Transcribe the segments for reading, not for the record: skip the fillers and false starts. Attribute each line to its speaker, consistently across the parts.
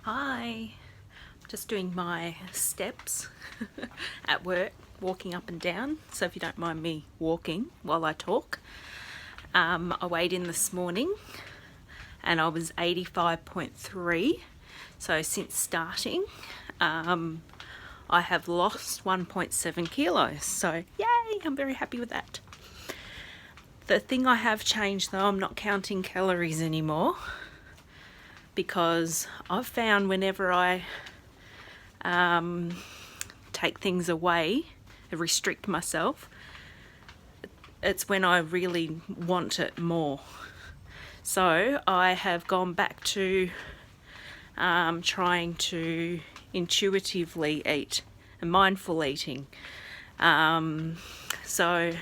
Speaker 1: Hi, just doing my steps at work, walking up and down. So if you don't mind me walking while I talk. I weighed in this morning and I was 85.3. So since starting, I have lost 1.7 kilos. So yay, I'm very happy with that. The thing I have changed though, I'm not counting calories anymore, because I've found whenever I take things away, restrict myself, it's when I really want it more. So I have gone back to trying to intuitively eat and mindful eating. So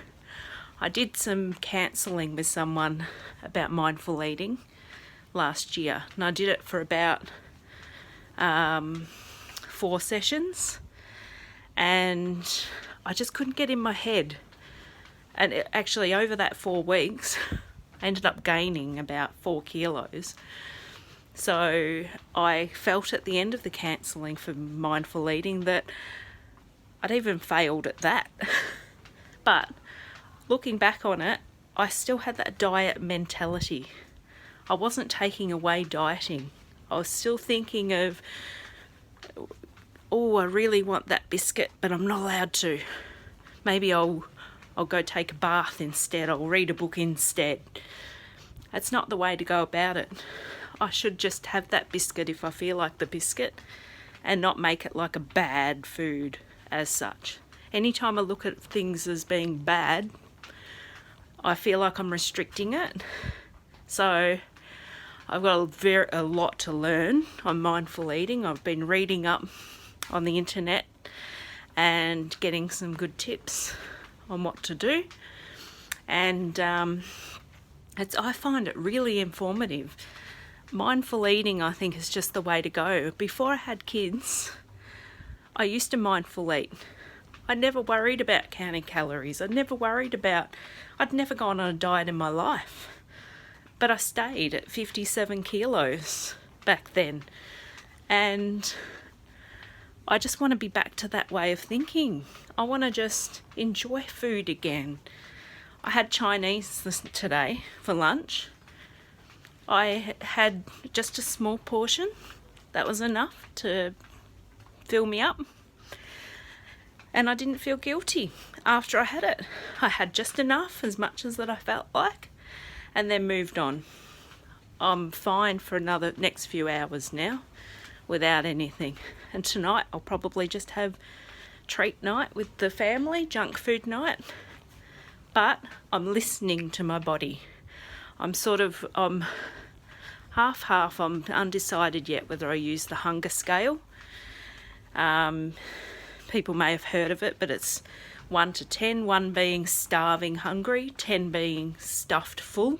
Speaker 1: I did some counselling with someone about mindful eating last year, and I did it for about 4 sessions, and I just couldn't get in my head. And actually over that 4 weeks I ended up gaining about 4 kilos. So I felt at the end of the counselling for mindful eating that I'd even failed at that. But looking back on it, I still had that diet mentality. I wasn't taking away dieting. I was still thinking of, oh, I really want that biscuit, but I'm not allowed to. Maybe I'll go take a bath instead. I'll read a book instead. That's not the way to go about it. I should just have that biscuit if I feel like the biscuit, and not make it like a bad food as such. Anytime I look at things as being bad, I feel like I'm restricting it. So I've got a lot to learn on mindful eating. I've been reading up on the internet and getting some good tips on what to do. And I find it really informative. Mindful eating, I think, is just the way to go. Before I had kids, I used to mindful eat. I never worried about counting calories. I'd never gone on a diet in my life. But I stayed at 57 kilos back then. And I just want to be back to that way of thinking. I want to just enjoy food again. I had Chinese today for lunch. I had just a small portion. That was enough to fill me up. And I didn't feel guilty after I had it. I had just enough, as much as that I felt like, and then moved on. I'm fine for another next few hours now without anything. And tonight I'll probably just have treat night with the family, junk food night. But I'm listening to my body. I'm half. I'm undecided yet whether I use the hunger scale. People may have heard of it, but it's 1 to 10, 1 being starving hungry, 10 being stuffed full.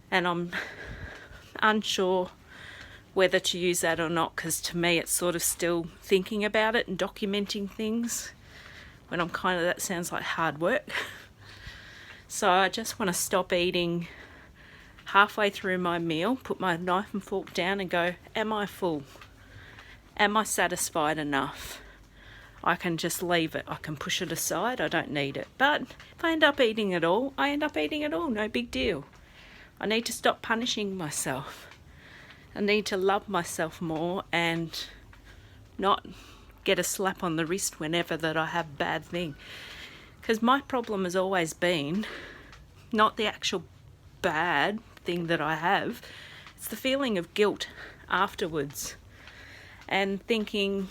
Speaker 1: And I'm unsure whether to use that or not, because to me it's sort of still thinking about it and documenting things, when I'm that sounds like hard work. So I just want to stop eating halfway through my meal, put my knife and fork down and go, am I full? Am I satisfied enough? I can just leave it. I can push it aside. I don't need it. But if I end up eating it all, I end up eating it all. No big deal. I need to stop punishing myself. I need to love myself more and not get a slap on the wrist whenever that I have a bad thing. Because my problem has always been not the actual bad thing that I have. It's the feeling of guilt afterwards. And thinking,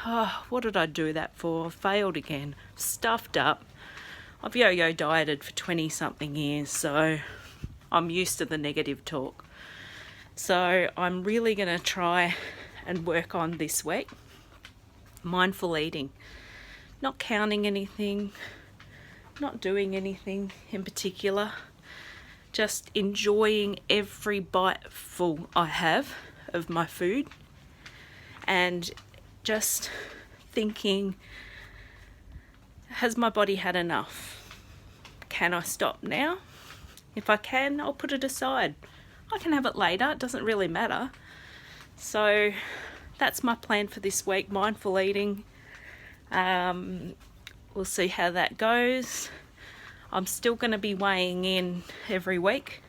Speaker 1: oh, what did I do that for? I failed again. Stuffed up. I've yo-yo dieted for 20-something years, so I'm used to the negative talk. So I'm really going to try and work on this week. Mindful eating. Not counting anything. Not doing anything in particular. Just enjoying every bite full I have of my food. And just thinking, has my body had enough? Can I stop now? If I can, I'll put it aside. I can have it later, it doesn't really matter. So that's my plan for this week, mindful eating. We'll see how that goes. I'm still going to be weighing in every week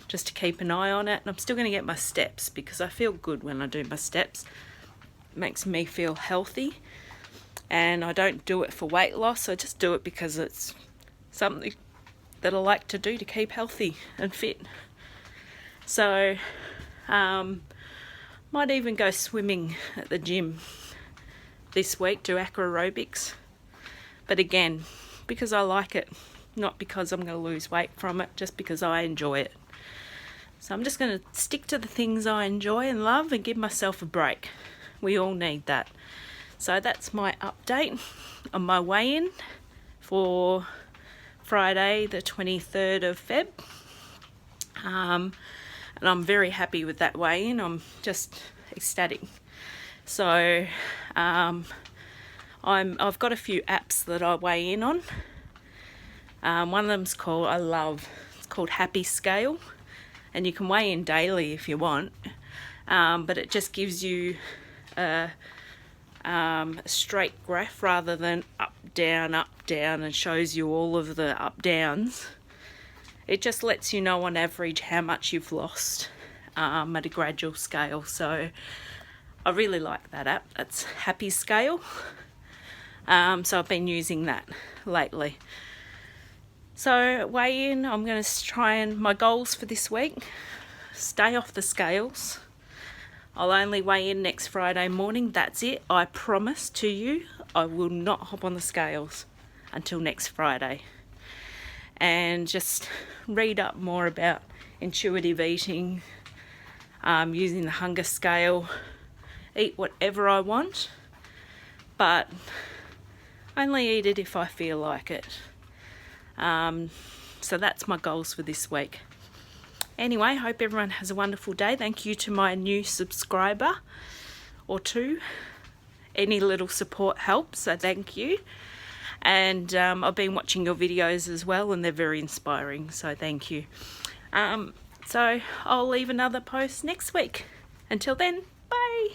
Speaker 1: just to keep an eye on it, and I'm still going to get my steps because I feel good when I do my steps. It makes me feel healthy, and I don't do it for weight loss. I just do it because it's something that I like to do to keep healthy and fit. So might even go swimming at the gym this week, do aqua aerobics, but again, because I like it, not because I'm going to lose weight from it, just because I enjoy it. So I'm just going to stick to the things I enjoy and love and give myself a break. We all need that. So that's my update on my weigh-in for Friday the 23rd of Feb. And I'm very happy with that weigh-in. I'm just ecstatic. So I've got a few apps that I weigh in on. One of them's it's called Happy Scale, and you can weigh in daily if you want, but it just gives you a straight graph rather than up, down, and shows you all of the up, downs. It just lets you know on average how much you've lost at a gradual scale. So I really like that app. It's Happy Scale. So I've been using that lately. So weigh in, I'm going to try and, my goals for this week, stay off the scales. I'll only weigh in next Friday morning, that's it. I promise to you, I will not hop on the scales until next Friday. And just read up more about intuitive eating, using the hunger scale, eat whatever I want, but only eat it if I feel like it. So that's my goals for this week. Anyway, hope everyone has a wonderful day. Thank you to my new subscriber or two. Any little support helps, so thank you. And I've been watching your videos as well, and they're very inspiring, so thank you. So I'll leave another post next week. Until then, bye.